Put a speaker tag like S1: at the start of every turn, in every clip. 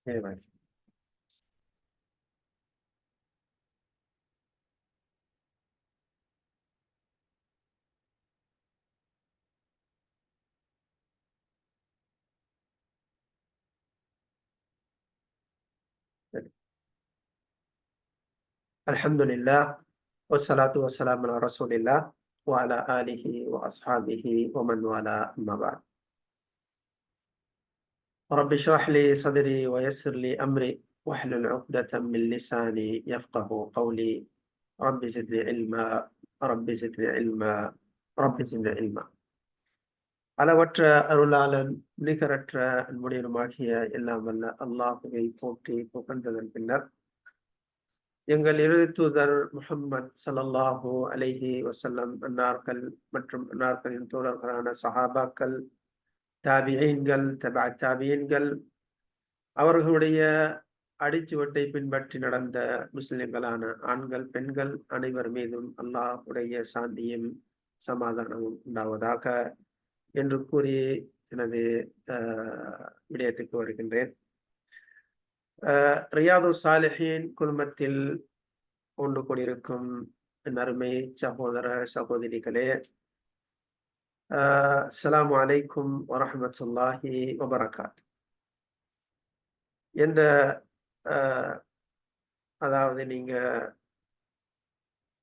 S1: Amen. Alhamdulillah, wassalatu wassalamu ala rasulillah wa ala alihi wa ashabihi wa man wala amma ba'd. Rabbi shrah li sadri wa yassir li amri wahlul 'uqdatam min lisani yafqahu qawli. Rabbi zidni ilma, Rabbi zidni ilma, Rabbi zidni ilma. அளவற்ற அருளாளன் நிகரற்ற அன்புடையனுமாகிய எல்லாம் வல்ல அல்லாஹுவை போற்றி புகழ்ந்ததன் பின்னர் எங்கள் இறுதி தூதர் முஹம்மது ஸல்லல்லாஹு அலைஹி வஸல்லம் அன்னார்கள் மற்றும் அன்னார்களின் தோழர்களான சஹாபாக்கள், தாபிஈன்கள், தபா தாபிஈன்கள், அவர்களுடைய அடிச்சுவட்டை பின்பற்றி நடந்த முஸ்லிம்களான ஆண்கள், பெண்கள் அனைவர் மீதும் அல்லாஹ்வுடைய சாந்தியும் சமாதானமும் உண்டாவதாக என்று கூறி எனது விடயத்துக்கு வருகின்றேன். ரியாது சாலிஹீன் குழுமத்தில் ஒன்று கூடியிருக்கும் நறுமை சகோதர சகோதரிகளே, அஸ்ஸலாமு அலைக்கும் வரஹ்மத்துல்லாஹி வபரகாத். என்ற அதாவது நீங்க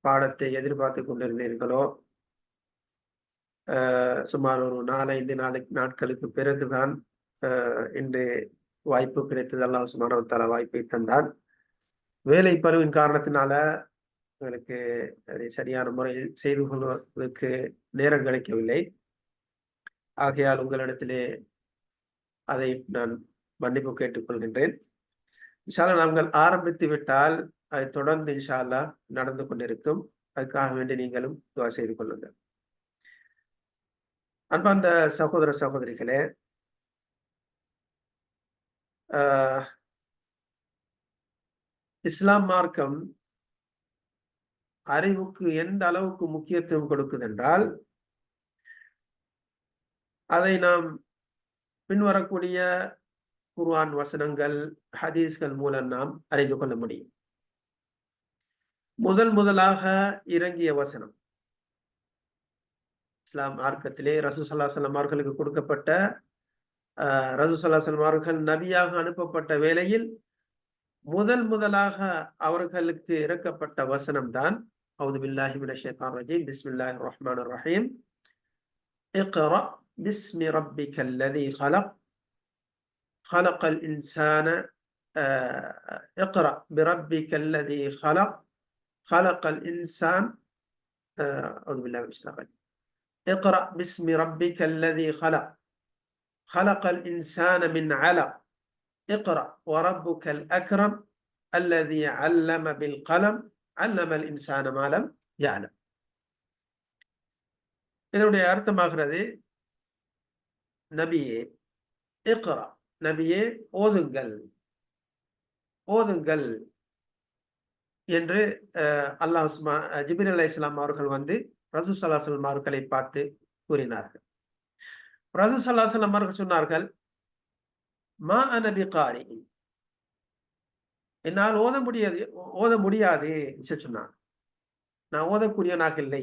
S1: பாடத்தை எதிர்பார்த்து கொண்டிருந்தீர்களோ, சுமார் ஒரு 4-5 நாட்களுக்கு பிறகுதான் இன்று வாய்ப்பு கிடைத்தது. அல்லாஹ் சுப்ஹானஹு வ தஆலா வாய்ப்பை தந்தான். வேலை பளுவின் காரணத்தினால உங்களுக்கு அதை சரியான முறையில் செய்து கொள்வதற்கு நேரம் கிடைக்கவில்லை. ஆகையால் உங்களிடத்திலே அதை நான் மன்னிப்பு கேட்டுக்கொள்கின்றேன். இன்ஷா அல்லாஹ் நாங்கள் ஆரம்பித்து விட்டால் அதை தொடர்ந்து இன்ஷா அல்லாஹ் நடந்து கொண்டிருக்கும். அதுக்காக வேண்டி நீங்களும் துஆ செய்து கொள்ளுங்கள். அன்பார்ந்த சகோதர சகோதரிகளே, இஸ்லாம் மார்க்கம் அறிவுக்கு எந்த அளவுக்கு முக்கியத்துவம் கொடுக்குது என்றால், அதை நாம் பின்வரக்கூடிய குர்ஆன் வசனங்கள், ஹதீஸ்கள் மூலம் நாம் அறிந்து கொள்ள முடியும். முதலாக இறங்கிய வசனம் இஸ்லாம் மார்க்கத்திலே ரசூல் ஸல்லல்லாஹு அலைஹி வஸல்லம் அவர்களுக்கு கொடுக்கப்பட்ட, ரசூல் ஸல்லல்லாஹு அலைஹி வஸல்லம் அவர்கள் நபியாக அனுப்பப்பட்ட வேளையில் முதலாக அவர்களுக்கு இறக்கப்பட்ட வசனம் தான் அவுது பில்லாஹி மினஷ் ஷைத்தானிர் ரஜீம், பிஸ்மில்லாஹிர் ரஹ்மானிர் ரஹீம், இக்ரா பிஸ்மி ரப்பிக்கல் லதீ ஹலக், ஹலக்கல் இன்சான, இக்ரா பிரப்பிக்கல் லதீ ஹலக், ஹலக்கல் இன்சான், அவுது பில்லாஹி மினஷ் ஷைத்தானிர் ரஜீம், இக்ரா பிஸ்மி ரப்பிக்கல் லதீ ஹலக், ஹலக்கல் இன்சான மின் அலக், اقرأ وربك الأكرم الذي علم بالقلم علم الإنسان ما لم يعلم. இதனுடைய அர்த்தமாகிறது, நபியே இக்ரா, நபியே ஓதுங்கள், ஓதுங்கள் என்று அல்லாஹ் ஜிப்ரீல் அலைஹிஸ்ஸலாம் அவர்கள் வந்து ரசூல் ஸல்லல்லாஹு அலைஹி வஸல்லம் அவர்களை பார்த்து கூறினார்கள். ரசூல் ஸல்லல்லாஹு அலைஹி வஸல்லம் அவர்கள் சொன்னார்கள், மா அன பிகாரி, என்னால் ஓத முடியாது சொன்னார். நான் ஓதக்கூடியவனாக இல்லை,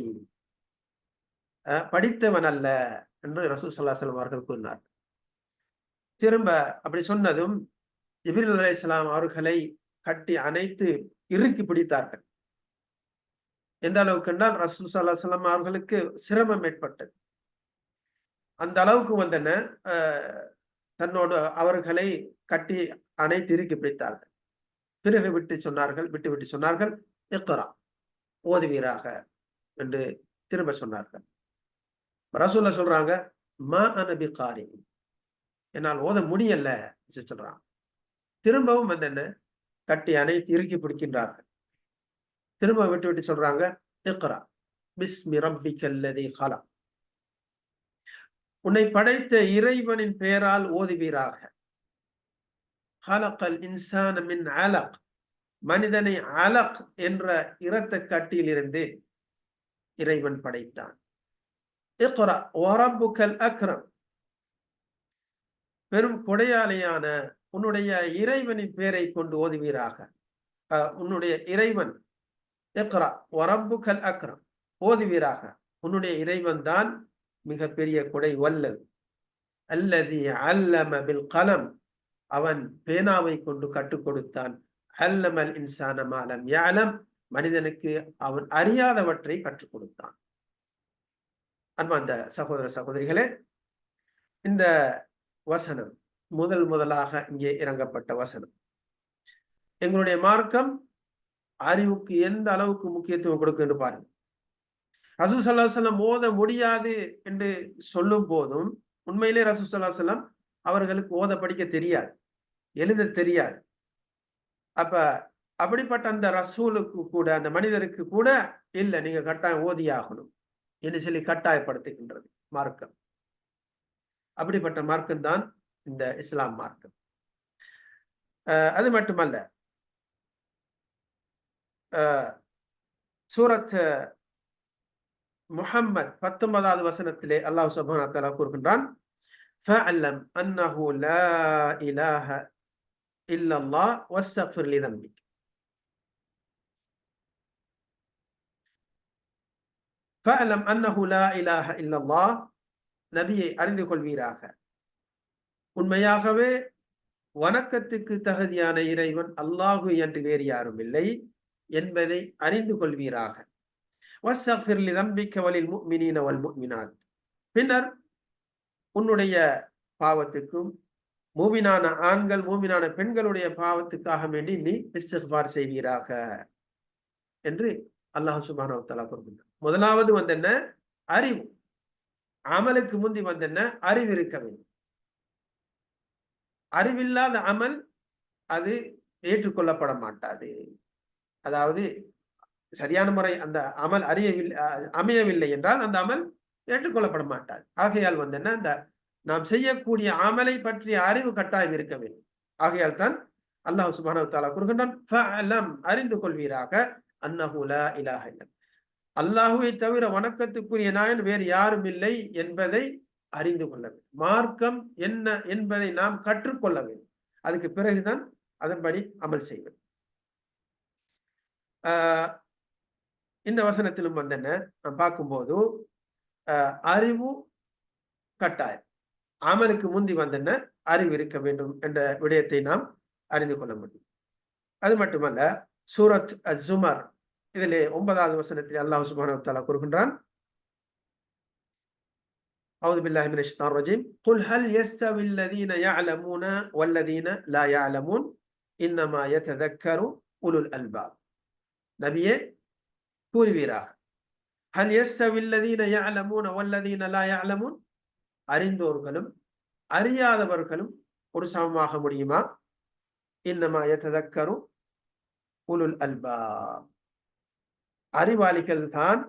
S1: படித்தவன் அல்ல என்று ரசூல் ஸல்லல்லாஹு அலைஹி வஸல்லம் அவர்கள் கூறினார். திரும்ப அப்படி சொன்னதும் ஜிப்ரீல் அலைஹிஸ்ஸலாம் அவர்களை கட்டி அணைத்து இறுக்கி பிடித்தார்கள். எந்த அளவுக்கு என்றால் ரசூல் ஸல்லல்லாஹு அலைஹி வஸல்லம் அவர்களுக்கு சிரமம் ஏற்பட்டது. அந்த அளவுக்கு வந்தன, தன்னோடு அவர்களை கட்டி அணைத்து இறுக்கி பிடித்தார்கள். பிறகு விட்டு சொன்னார்கள், இக்ரா, ஓதுவீராக என்று திரும்ப சொன்னார்கள். ரசூலுல்லாஹ் சொல்றாங்க, மா அன பிகாரி, என்னால் ஓத முடியல சொல்றாங்க. திரும்பவும் வந்து என்ன, கட்டி அணைத்து இறுக்கி பிடிக்கின்றார்கள். திரும்ப விட்டு சொல்றாங்க, இக்ரா பிஸ்மி ரப்பிக்கல் லதீ ஹலக், உன்னை படைத்த இறைவனின் பெயரால் ஓதுவீராக. ஹலக்கல் இன்சான மின் அலக், மனிதனை அலக் என்ற இரத்த கட்டியிலிருந்து இறைவன் படைத்தான். இக்ரா வரப்புக்கல் அக்ரம், பெரும் கொடையாளியான உன்னுடைய இறைவனின் பெயரை கொண்டு ஓதுவீராக. உன்னுடைய இறைவன் இக்ரா வரப்புக்கல் அக்ரம் ஓதுவீராக. உன்னுடைய இறைவன் தான் மிகப்பெரிய கொடை வல்லல். அல்லதி அல்லம பில் கலம் அவன் பேனாவை கொண்டு கற்றுக் கொடுத்தான். அல்லமல் இன்சான மாலம் யஅலம் மனிதனுக்கு அவன் அறியாதவற்றை கற்றுக் கொடுத்தான். அன்பார்ந்த சகோதர சகோதரிகளே, இந்த வசனம் முதலாக இங்கே இறங்கப்பட்ட வசனம். எங்களுடைய மார்க்கம் அறிவுக்கு எந்த அளவுக்கு முக்கியத்துவம் கொடுக்குன்னு பாருங்க. ரசூல் ஸல்லல்லாஹு அலைஹி வஸல்லம் ஓத முடியாது என்று சொல்லும் போதும் உண்மையிலே ரசூல் ஸல்லல்லாஹு அலைஹி வஸல்லம் அவர்களுக்கு ஓத படிக்க தெரியாது, எழுத தெரியாது. அப்ப அப்படிப்பட்ட அந்த ரசூலுக்கு கூட, அந்த மனிதருக்கு கூட இல்ல நீங்க கட்டாயம் ஓதியாகணும் என்று சொல்லி கட்டாயப்படுத்துகின்றது மார்க்கம். அப்படிப்பட்ட மார்க்கம் தான் இந்த இஸ்லாம் மார்க்கம். அது மட்டுமல்ல, சூரத் முஹம்மத் 19வது வசனத்திலே அல்லாஹ் சுப்ஹானஹு வ தஆலா கூறுகின்றான், ஃபஅலம் அன்னஹு லா இலாஹ இல்லல்லாஹ் வஸ்தக்ஃபிர் லிதம்பிக். ஃபஅலம் அன்னஹு லா இலாஹ இல்லல்லாஹ், நபியை அறிந்து கொள்வீராக, உண்மையாகவே வணக்கத்துக்கு தகுதியான இறைவன் அல்லாஹு என்று வேறு யாரும் இல்லை என்பதை அறிந்து கொள்வீராக. வஸ்தக்ஃபிர் லிதம்பிக வலில் முஃமினீன வல் முஃமினாத், பின்னர் உன்னுடைய பாவத்துக்கும் மூமினான ஆண்கள் மூமினான பெண்களுடைய பாவத்துக்காக வேண்டி நீ இஸ்திக்பார் செய்வீராக என்று அல்லாஹ் சுப்ஹானஹு வ தஆலா கூறுகின்றார். முதலாவது என்ன? அறிவு. அமலுக்கு முந்தி என்ன? அறிவு இருக்க வேண்டும். அறிவில்லாத அமல் அது ஏற்றுக்கொள்ளப்பட மாட்டாது. அதாவது சரியான முறை அந்த அமல் அமையவில்லை என்றால் அந்த அமல் ஏற்றுக்கொள்ளப்பட மாட்டாது. ஆகையால் என்ன, அந்த நாம் செய்யக்கூடிய அமலை பற்றிய அறிவு கட்டாயம் இருக்க வேண்டும். ஆகையால் தான் அல்லாஹ் சுப்ஹானஹு வ தஆலா கூறுகின்றான், ஃபஅலம் அறிந்து கொள்வீராக அன்னஹு லா இலாஹ இல்லல்லாஹ், அல்லாஹுவை தவிர வணக்கத்துக்குரிய நாயன் வேறு யாரும் இல்லை என்பதை அறிந்து கொள்ள வேண்டும். மார்க்கம் என்ன என்பதை நாம் கற்றுக்கொள்ள வேண்டும். அதுக்கு பிறகுதான் அதன்படி அமல் செய்வது. இந்த வசனத்திலும் என்ன நாம் பார்க்கும்போது அறிவு கட்டாயம், அமலுக்கு முந்தி என்ன அறிவு இருக்க வேண்டும் என்ற விடயத்தை நாம் அறிந்து கொள்ள முடியும். அது மட்டுமல்ல, சூரத் அஸ்-ஸுமர் இதிலே 9வது வசனத்தில் அல்லாஹ் சுப்ஹானஹு வ தஆலா கூறுகின்றான், அஊது பில்லாஹி மினஷ் ஷைத்தானிர் ரஜீம், குல் ஹல் யஸ்தவில் லதீன யஅலமூன வல்லதீன லா யஅலமூன் இன்னமா யததக்கரு உலுல் அல்பாப். நபியே கூறுவீராக, ஹல் யஸ்தவில் லதீன யஅலமூன வல்லதீன லா யஅலமூன், அறிந்தோர்களும் அறியாதவர்களும் ஒரு சமமாக முடியுமா? இன்னமா யததக்கரு உலுல் அல்பாப், அறிவாளிகள் தான்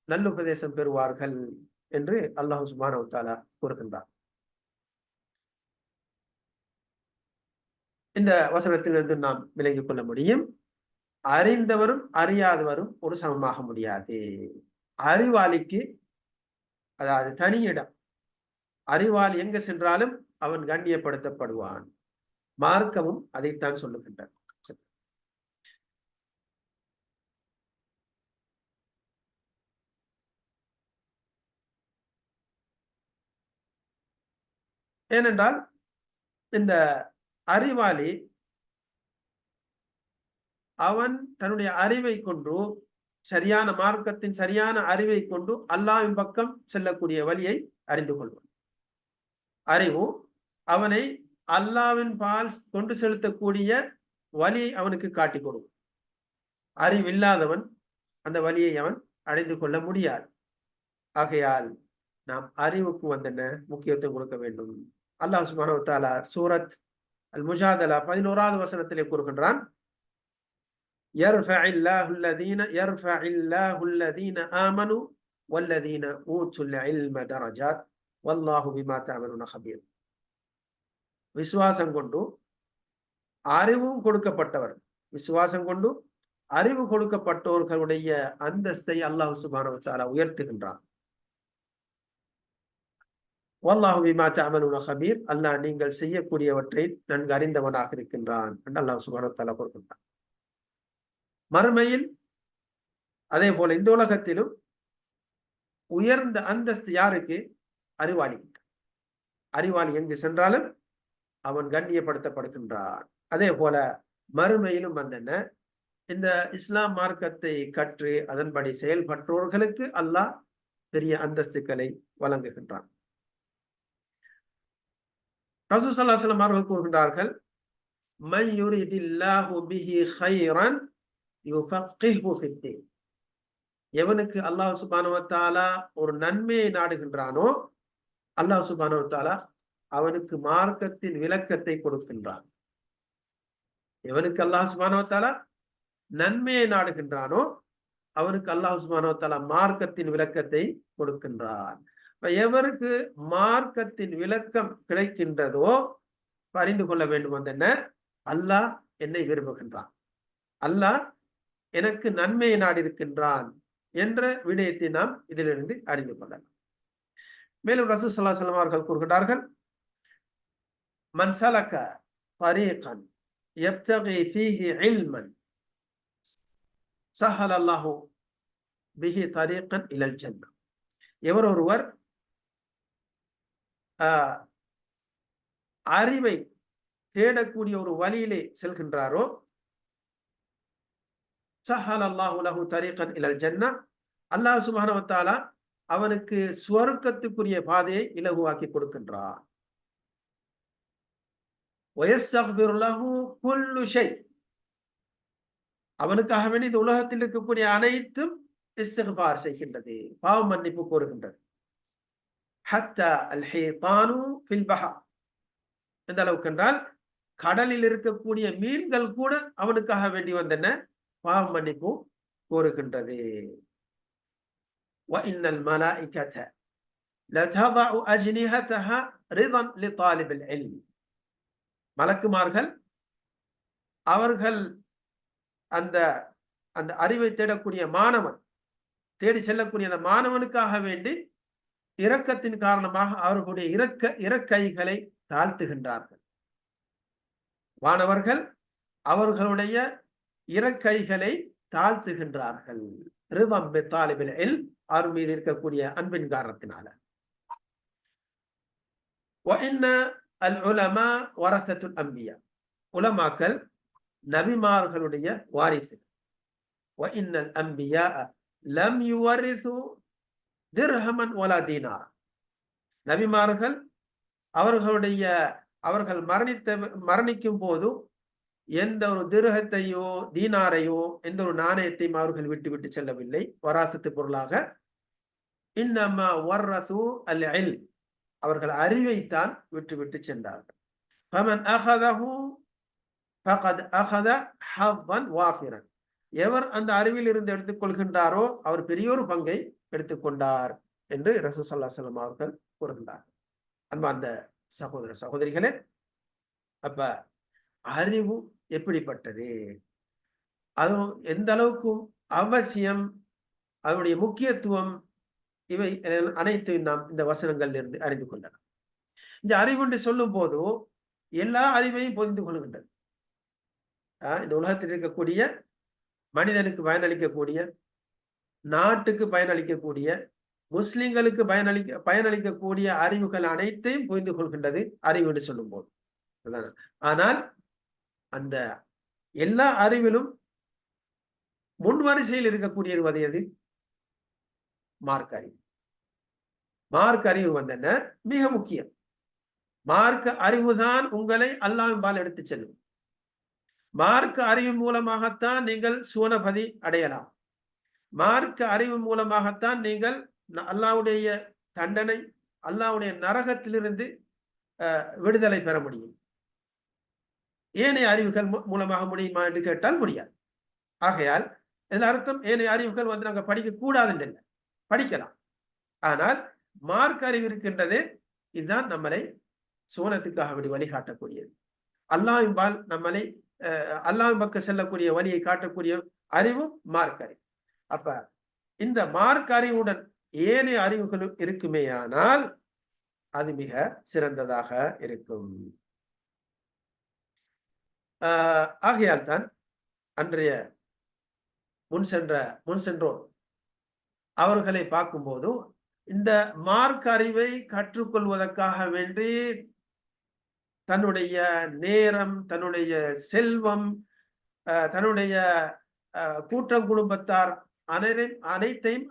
S1: நல்லுபதேசம் பெறுவார்கள் என்று அல்லாஹ் சுப்ஹானஹு வ தஆலா கூறுகின்றார். இந்த வசனத்திலிருந்து நாம் விளங்கிக் கொள்ள முடியும், அறிந்தவரும் அறியாதவரும் ஒரு சமமாக முடியாது. அறிவாளிக்கு அதாவது தனியிடம், அறிவாளி எங்க சென்றாலும் அவன் கண்ணியப்படுத்தப்படுவான். மார்க்கமும் அதைத்தான் சொல்லுகின்றார். ஏனென்றால் இந்த அறிவாளி அவன் தன்னுடைய அறிவை கொண்டு, சரியான மார்க்கத்தின் சரியான அறிவை கொண்டு அல்லாஹ்வின் பக்கம் செல்லக்கூடிய வழியை அறிந்து கொள்வான். அறிவு அவனை அல்லாஹ்வின் பால் கொண்டு செலுத்தக்கூடிய வழியை அவனுக்கு காட்டிக் கொடுக்கும். அறிவில்லாதவன் அந்த வழியை அவன் அடைந்து கொள்ள முடியாது. ஆகையால் நாம் அறிவுக்கு என்ன முக்கியத்துவம் கொடுக்க வேண்டும். அல்லாஹ் சுப்ஹானஹு வ தஆலா சூரத் அல்-முஜாதலா 11வது வசனத்திலே கூறுகின்றான், யர்ஃபஇல்லாஹு அல்லதீன ஆமனு வல்லதீன ஊதுல் இல்ம தரஜாத் வல்லாஹு பிமா தஅமலூன கபீர். விசுவாசம் கொண்டு அறிவும் கொடுக்கப்பட்டவர், விசுவாசம் கொண்டு அறிவு கொடுக்கப்பட்டவர்களுடைய அந்தஸ்தை அல்லாஹ் சுப்ஹானஹு வ தஆலா உயர்த்துகின்றான். வல்லாஹு பிமா தஅமலூன கபீர், அல்லாஹ் நீங்கள் செய்யக்கூடியவற்றை நன்கு அறிந்தவனாக இருக்கின்றான் என்று அல்லாஹ் சுப்ஹானஹு வ தஆலா கூறுகின்றான். மறுமையில் அதே போல இந்த உலகத்திலும் உயர்ந்த அந்தஸ்து யாருக்கு? அறிவாளி. அறிவாளி எங்கு சென்றாலும் அவன் கண்ணியப்படுத்தப்படுகின்றான். அதே போல மறுமையிலும் வந்தன இந்த இஸ்லாம் மார்க்கத்தை கற்று அதன்படி செயல்பற்றோர்களுக்கு அல்லாஹ் பெரிய அந்தஸ்துக்களை வழங்குகின்றான். ரசூல் ஸல்லல்லாஹு அலைஹி வஸல்லம் அவர்கள் கூறுகின்றார்கள், மன் யுரிதில்லாஹு பிஹி கைரன் யுஃபக்கிஹு ஃபித்தீன். எவனுக்கு அல்லாஹ் சுப்ஹானஹு வ தஆலா ஒரு நன்மையை நாடுகின்றானோ அல்லாஹ் சுப்ஹானஹு வ தஆலா அவனுக்கு மார்க்கத்தின் விளக்கத்தை கொடுக்கின்றான். எவனுக்கு அல்லாஹ் சுப்ஹானஹு வ தஆலா நன்மையை நாடுகின்றானோ அவனுக்கு அல்லாஹ் சுப்ஹானஹு வ தஆலா மார்க்கத்தின் விளக்கத்தை கொடுக்கின்றான். எவருக்கு மார்க்கத்தின் விளக்கம் கிடைக்கின்றதோ அறிந்து கொள்ள வேண்டும் என்ன, அல்லாஹ் என்னை விரும்புகின்றான், அல்லாஹ் எனக்கு நன்மையை நாடியிருக்கின்றான் என்ற விடயத்தை நாம் இதிலிருந்து அறிந்து கொள்ளலாம். மேலும் ரசூல் ஸல்லல்லாஹு அலைஹி வஸல்லம் அவர்கள் கூறுகிறார்கள், மன் ஸலக தரீகன் யப்தகி ஃபீஹி இல்மன் ஸஹல அல்லாஹு பிஹி தரீகன் இலல் ஜன்னah. எவர் ஒருவர் அறிவை தேடக்கூடிய ஒரு வழியிலே செல்கின்றாரோ ஸஹல அல்லாஹு லஹு தரீகன் இலல் ஜன்னah, அல்லாஹ் சுப்ஹானஹு வ தஆலா அவனுக்கு சுவர்க்கத்துக்குரிய பாதையை இலகுவாக்கி கொடுக்கின்றான். வயஸ்தக்பிரு லஹு குல்லு ஷை, அவனுக்காக வேண்டி இந்த உலகத்தில் இருக்கக்கூடிய அனைத்தும் இஸ்திக்பார் செய்கின்றது, பாவ மன்னிப்பு கோருகின்றது. ஹத்தா அல் ஹீதானு ஃபில் பஹர், எந்த அளவுக்கு என்றால் கடலில் இருக்கக்கூடிய மீன்கள் கூட அவனுக்காக வேண்டி வந்தன பாவ மன்னிப்பு கோருகின்றது. وَإِنَّ الْمَلَائِكَةَ لَتَضَعُ أَجْنِحَتَهَا رِضًا لِطَالِبِ الْعِلْمِ. மலக்குமார்கள் அவர்கள் அந்த அந்த அறிவை தேடக்கூடிய மாணவன், தேடி செல்லக்கூடிய அந்த மாணவனுக்காக வேண்டி இரக்கத்தின் காரணமாக அவர்களுடைய இறக்கைகளை தாழ்த்துகின்றார்கள். மாணவர்கள் அவர்களுடைய இறக்கைகளை தாழ்த்துகின்றார்கள். ரிதம் பித்தாலிபில் இல்ம், அவர் மீது இருக்கக்கூடிய அன்பின் காரணத்தினால. وَإِنَّ الْعُلَمَاءَ وَرَثَةُ الْأَنْبِيَاء, உலமாக்கள் நபிமார்களுடைய வாரிசு. وَإِنَّ الْأَنْبِيَاءَ لَمْ يُوَرِثُوا دِرْهَمًا وَلَا دِينَارًا. நபிமார்கள் அவர்கள் மரணிக்கும் போது எந்த ஒரு திர்ஹத்தையோ தீனாரையோ எந்த ஒரு நாணயத்தையும் அவர்கள் விட்டு செல்லவில்லை வராசத்து பொருளாக. இன்னமா வர்ரது அல் இல்ம், அவர்கள் அறிவைத்தான் விட்டு சென்றார்கள். ஃபமன் அகதஹு ஃபகத் அகத ஹவ்வன் வாஃபிரன், எவர் அந்த அறிவில் இருந்து எடுத்துக்கொள்கின்றாரோ அவர் பெரியோரு பங்கை எடுத்துக்கொண்டார் என்று ரசூல் ஸல்லல்லாஹு அலைஹி வஸல்லம் அவர்கள் கூறுகின்றார். அன்பார்ந்த சகோதர சகோதரிகளே, அப்ப அறிவு எப்படிப்பட்டது, அது எந்த அளவுக்கு அவசியம், அதனுடைய முக்கியத்துவம், இவை அனைத்தையும் நாம் இந்த வசனங்களில் இருந்து அறிந்து கொள்ளலாம். இந்த அறிவு என்று சொல்லும் போது எல்லா அறிவையும் பொதிந்து கொள்கின்றது. இந்த உலகத்தில் இருக்கக்கூடிய மனிதனுக்கு பயனளிக்கக்கூடிய, நாட்டுக்கு பயனளிக்கக்கூடிய, முஸ்லிம்களுக்கு பயனளிக்கக்கூடிய அறிவுகள் அனைத்தையும் புரிந்து கொள்கின்றது அறிவு என்று சொல்லும் போது. ஆனால் அந்த எல்லா அறிவிலும் முன்வரிசையில் இருக்கக்கூடியது எது? மார்க்க அறிவு. மார்க்க அறிவு வந்தன மிக முக்கியம். மார்க்க அறிவுதான் உங்களை அல்லாஹ்வின்பால் எடுத்து செல்லும். மார்க்க அறிவு மூலமாகத்தான் நீங்கள் சுவனபதி அடையலாம். மார்க்க அறிவு மூலமாகத்தான் நீங்கள் அல்லாஹ்வுடைய தண்டனை, அல்லாஹ்வுடைய நரகத்திலிருந்து விடுதலை பெற முடியும். ஏனைய அறிவுகள் மூலமாக முடியுமா என்று கேட்டால் முடியாது. ஆகையால் இதன் அர்த்தம் ஏனைய அறிவுகள் வந்து நாங்கள் படிக்க கூடாதுன்னு இல்லை, படிக்கலாம். ஆனால் மார்க்க அறிவு இருக்கின்றது, இதுதான் நம்மளை சோனத்துக்காக வழிகாட்டக்கூடியது. அல்லாஹ்வின்பால் நம்மளை அல்லாஹ்வின் பக்கம் செல்லக்கூடிய வழியை காட்டக்கூடிய அறிவு மார்க்க அறிவு. அப்ப இந்த மார்க்க அறிவுடன் ஏனைய அறிவுகள் இருக்குமேயானால் அது மிக சிறந்ததாக இருக்கும். ஆகையால் தான் அன்றைய முன் சென்றோர் அவர்களை பார்க்கும்போது இந்த மார்க் அறிவை கற்றுக்கொள்வதற்காக வேண்டி தன்னுடைய நேரம், தன்னுடைய செல்வம், தன்னுடைய கூட்டம் குடும்பத்தார் அனைத்தையும்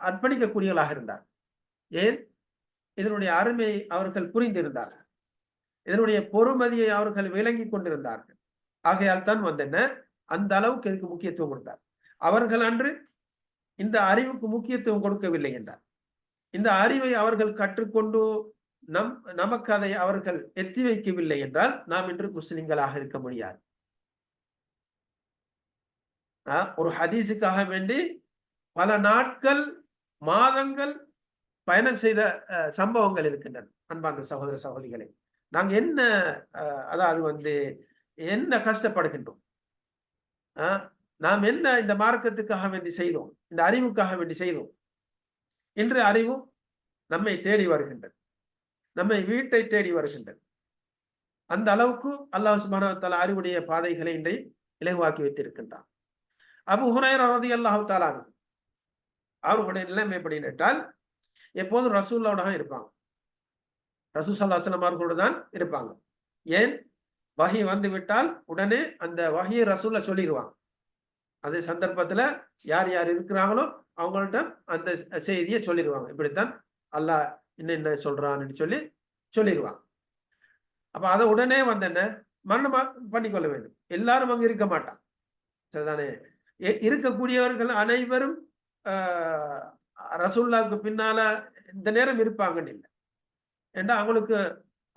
S1: அர்ப்பணிக்கக்கூடியவர்களாக இருந்தார். ஏன்? இதனுடைய அருமை அவர்கள் புரிந்திருந்தார்கள். இதனுடைய பொறுமதியை அவர்கள் விளங்கி கொண்டிருந்தார்கள். ஆகையால் தான் வந்தென்ன அந்த அளவுக்கு இதுக்கு முக்கியத்துவம் கொடுத்தார். அவர்கள் அன்று இந்த அறிவுக்கு முக்கியத்துவம் கொடுக்கவில்லை என்றார். இந்த அறிவை அவர்கள் கற்றுக்கொண்டு நமக்கு அதை அவர்கள் எத்தி வைக்கவில்லை என்றால் நாம் இன்று முஸ்லிம்களாக இருக்க முடியாது. ஒரு ஹதீஸுக்காக வேண்டி பல நாட்கள், மாதங்கள் பயணம் செய்த சம்பவங்கள் இருக்கின்றன. அன்பார்ந்த சகோதர சகோதரிகளே, நாங்க என்ன அதாவது என்ன கஷ்டப்படுகின்றோம்? நாம் என்ன இந்த மார்க்கத்துக்காக வேண்டி செய்தோம், இந்த அறிவுக்காக வேண்டி செய்தோம். இன்று அறிவு நம்மை தேடி வருகின்றது, நம்மை வீட்டை தேடி வருகின்றது. அந்த அளவுக்கு அல்லாஹ் சுப்ஹானஹு வ தஆலா அறிவுடைய பாதைகளை இன்றை இலகுவாக்கி வைத்திருக்கின்றான். அபூ ஹுரைரா ரலியல்லாஹு தஆலா அவர்களுடைய நிலைமை எப்படி என்றால், எப்போதும் ரசூலுல்லாஹ்வோட இருப்பாங்க. ரசூல் ஸல்லல்லாஹு அலைஹி வஸல்லம் அவர்களோடு தான் இருப்பாங்க. ஏன்? வஹி வந்து விட்டால் உடனே அந்த வஹியை ரசூலுல்லாஹ் சொல்லிடுவாங்க. அதே சந்தர்ப்பத்துல யார் யார் இருக்கிறாங்களோ அவங்கள்ட்ட அந்த செய்தியை சொல்லிடுவாங்க. இப்படித்தான் அல்லாஹ் என்ன சொல்றான்னு சொல்லி சொல்லிடுவாங்க. அப்ப அதை உடனே என்ன மரணமா பண்ணிக்கொள்ள வேண்டும். எல்லாரும் அங்க இருக்க மாட்டான், சரிதானே? இருக்கக்கூடியவர்கள் அனைவரும் ரசூலுல்லாஹ்வுக்கு பின்னால இந்த நேரம் இருப்பாங்கன்னு இல்லை. ஏன்னா அவங்களுக்கு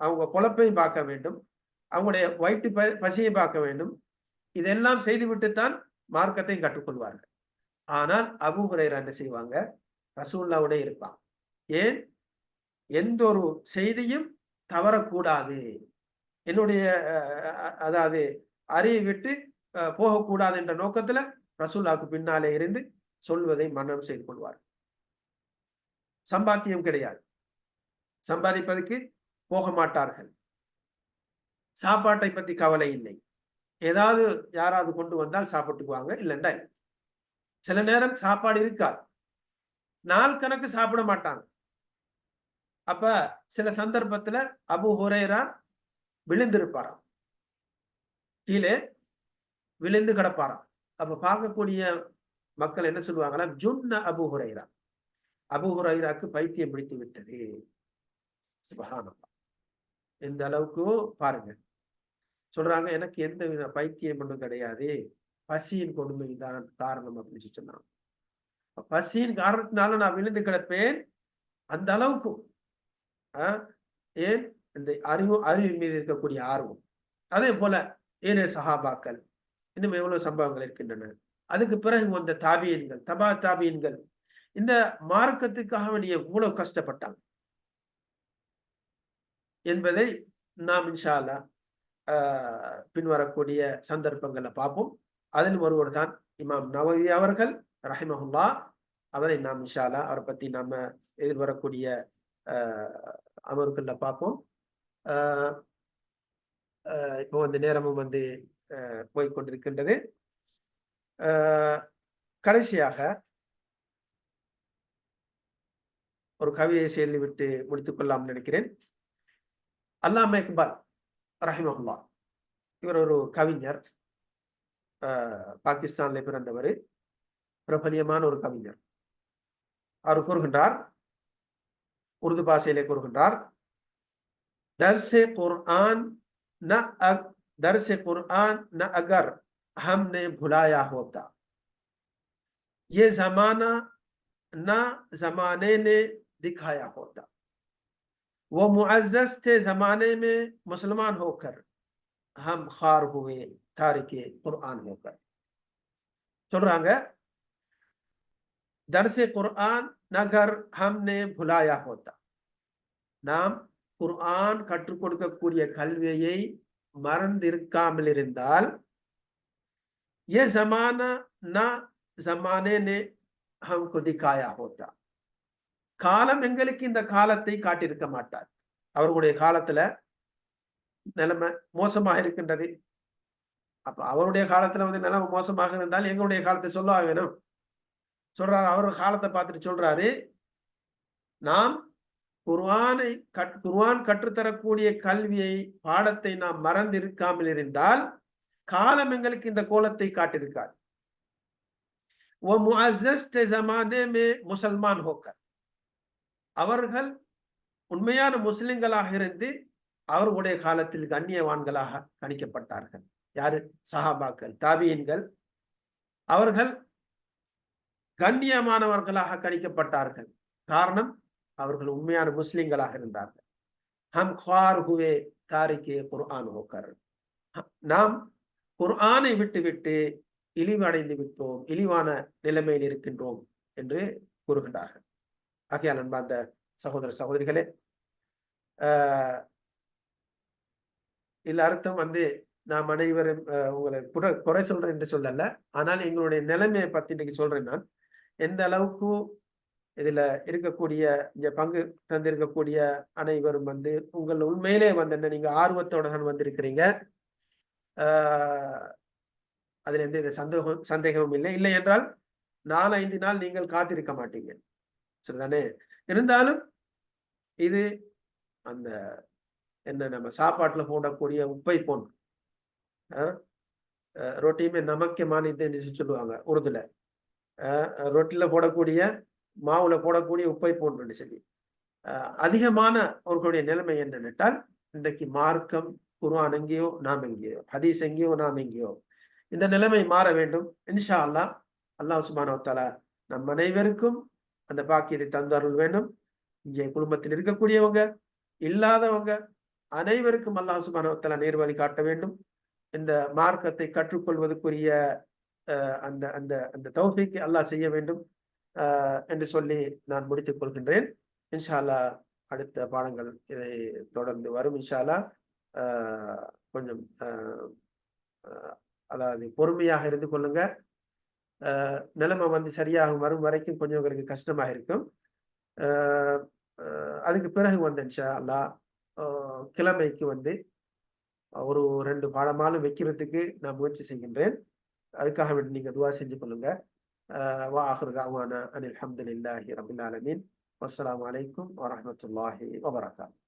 S1: அவங்க பொழப்பையும் பார்க்க வேண்டும், அவங்களுடைய வயிற்று பசியை பார்க்க வேண்டும். இதெல்லாம் செய்துவிட்டுத்தான் மார்க்கத்தையும் கற்றுக்கொள்வார்கள். ஆனால் அபூ ஹுரைரா என்ன செய்வாங்க? ரசூலுல்லாஹ்வோட இருப்பாங்க. ஏன்? எந்த ஒரு செய்தியும் தவறக்கூடாது, என்னுடைய அதாவது அறிவை விட்டு போகக்கூடாது என்ற நோக்கத்துல ரசூலுல்லாஹ்வுக்கு பின்னாலே இருந்து சொல்வதை மனனம் செய்து கொள்வார். சம்பாத்தியம் கிடையாது, சம்பாதிப்பதற்கு போக மாட்டார்கள். சாப்பாட்டை பத்தி கவலை இல்லை. ஏதாவது யாராவது கொண்டு வந்தால் சாப்பிட்டுக்குவாங்க, இல்லைண்டா சில நேரம் சாப்பாடு இருக்காது, நாள் கணக்கு சாப்பிட மாட்டாங்க. அப்ப சில சந்தர்ப்பத்துல அபூ ஹுரைரா விழுந்திருப்பாராம், கீழே விழுந்து கிடப்பாராம். அப்ப பார்க்கக்கூடிய மக்கள் என்ன சொல்லுவாங்களா? ஜுன்ன அபூ ஹுரைரா, அபூ ஹுரைராக்கு பைத்தியம் பிடித்து விட்டது. சுப்ஹானல்லாஹ், எந்த அளவுக்கு பாருங்க. சொல்றாங்க, எனக்கு எந்த வித பைத்தியம் ஒன்றும் கிடையாது, பசியின் கொடுமைதான் காரணம் அப்படின்னு சொன்னாங்க. பசியின் காரணத்தினால நான் விழுந்து கிடப்பேன். அந்த அளவுக்கு ஏன்? இந்த அறிவின் மீது இருக்கக்கூடிய ஆர்வம். அதே போல ஏனைய சஹாபாக்கள், இன்னும் எவ்வளவு சம்பவங்கள் இருக்கின்றன. அதுக்கு பிறகு வந்த தாபியன்கள், தபா தாபியன்கள், இந்த மார்க்கத்துக்காக வேண்டிய எவ்வளவு கஷ்டப்பட்டாங்க என்பதை நாம் இன்ஷா அல்லாஹ் பின்வரக்கூடிய சந்தர்ப்பங்களை பார்ப்போம். அதில் ஒருவர் தான் இமாம் நவவி அவர்கள் ரஹிமஹுல்லாஹ். அவரை நாம் இன்ஷா அல்லாஹ் அவரை பத்தி நாம எதிர்வரக்கூடிய அமர்வுகள்ல பார்ப்போம். இப்போ நேரமும் போய்கொண்டிருக்கின்றது. கடைசியாக ஒரு கவிதையை சொல்லிவிட்டு முடித்துக் கொள்ளலாம் நினைக்கிறேன். அல்லாமா இக்பால் ரஹிமஹுல்லாஹ், இவர் ஒரு கவிஞர், பாகிஸ்தான்ல பிறந்தவர், பிரபலியமான ஒரு கவிஞர். அவர் கூறுகின்றார், உருது பாஷையிலே கூறுகின்றார், दर्से कुरान न अगर हमने भुलाया होता, ये जमाना न जमाने ने दिखाया होता, वो मुअज़्ज़ज़ थे जमाने में मुसलमान होकर, हम खार हुए तारिके कुरान होकर. சொல்றாங்க, दर्से कुरान नगर हमने भुलाया होता, நாம் குர்ஆன் கற்றுக் கொடுக்கக்கூடிய கல்வியை மறந்திருக்காமல் இருந்தால், ये जमाना ना जमाने ने हमको दिखाया होता, காலம் எங்களுக்கு இந்த காலத்தை காட்டியிருக்க மாட்டார். அவர்களுடைய காலத்துல நிலைமை மோசமாக இருக்கின்றது. அப்ப அவருடைய காலத்துல நிலைமை மோசமாக இருந்தால் எங்களுடைய காலத்தை சொல்ல வேணும். சொல்றாரு, அவரோட காலத்தை பார்த்துட்டு சொல்றாரு, நாம் குர்ஆன் கற்றுத்தரக்கூடிய கல்வியை, பாடத்தை நாம் மறந்து இருக்காமல் இருந்தால் காலம் எங்களுக்கு இந்த கோலத்தை காட்டியிருக்காது. முசல்மான் ஹோக்கர், அவர்கள் உண்மையான முஸ்லிம்களாக இருந்து அவர்களுடைய காலத்தில் கண்ணியவான்களாக கணிக்கப்பட்டார்கள். யாரு? சஹாபாக்கள், தாபியீன்கள். அவர்கள் கண்ணியமானவர்களாக கணிக்கப்பட்டார்கள். காரணம், அவர்கள் உண்மையான முஸ்லிம்களாக இருந்தார்கள். ஹம் ख्वार हुए தாரிகே குர்ஆன் ஹோக்கர், நாம் குர்ஆனை விட்டு இழிவடைந்து விட்டோம், இழிவான நிலைமையில் இருக்கின்றோம் என்று கூறுகின்றார்கள். ஆகையால் அன்பார்ந்த சகோதர சகோதரிகளே, இல்ல அர்த்தம் நாம் அனைவரும் உங்களை குறை சொல்றேன் என்று சொல்லல. ஆனால் எங்களுடைய நிலைமையை பத்தி இன்னைக்கு சொல்றேன். நான் எந்த அளவுக்கு இதுல இருக்கக்கூடிய இங்க பங்கு தந்திருக்கக்கூடிய அனைவரும் உங்கள் உண்மையிலே என்ன நீங்க ஆர்வத்தோட தான் வந்திருக்கிறீங்க. அதுல எந்த சந்தேகமும் இல்லை. இல்லை என்றால் 4-5 நாள் நீங்கள் காத்திருக்க மாட்டீங்க, சரிதானே? இருந்தாலும் இது அந்த என்ன நம்ம சாப்பாட்டுல போடக்கூடிய உப்பை போன்று, ரொட்டியுமே நமக்கே மானியத்தை சொல்லுவாங்க உருதுல. ரொட்டில போடக்கூடிய மாவுல போடக்கூடிய உப்பை போன்று சொல்லி, அதிகமான அவர்களுடைய நிலைமை என்னென்றால், இன்றைக்கு மார்க்கம் குர்ஆன் எங்கேயோ நாம் எங்கேயோ, ஹதீஸ் எங்கேயோ நாம் எங்கேயோ. இந்த நிலைமை மாற வேண்டும். இன்ஷா அல்லாஹ், அல்லாஹ் சுப்ஹானஹு வ தஆலா நம் அனைவருக்கும் அந்த பாக்கியத்தை தந்தருள் வேண்டும். இங்கே குடும்பத்தில் இருக்கக்கூடியவங்க, இல்லாதவங்க அனைவருக்கும் அல்லாஹ் சுப்ஹானஹு வ தஆலா நேர்வழி காட்ட வேண்டும். இந்த மார்க்கத்தை கற்றுக்கொள்வதற்குரிய அந்த அந்த அந்த தௌஃபீக் அல்லாஹ் செய்ய வேண்டும் என்று சொல்லி நான் முடித்துக் கொள்கின்றேன். இன்ஷா அல்லாஹ் அடுத்த பாடங்கள் இதை தொடர்ந்து வரும். இன்ஷா அல்லாஹ் கொஞ்சம் அதாவது பொறுமையாக இருந்து கொள்ளுங்க. நிலைமை சரியாக வரும் வரைக்கும் கொஞ்சம் உங்களுக்கு கஷ்டமாக இருக்கும். அதுக்கு பிறகு இன்ஷா அல்லாஹ் கிழமைக்கு ஒரு 2 பாடமாலும் வைக்கிறதுக்கு நான் முயற்சி செய்கின்றேன். அதுக்காக வேண்டி நீங்க துஆ செஞ்சு கொள்ளுங்க. வஆகிரு தஅவானா அனில் ஹம்துலில்லாஹி ரப்பில் ஆலமீன். வஸ்ஸலாமு அலைக்கும் வரஹ்மத்துல்லாஹி வபரகாத்துஹு.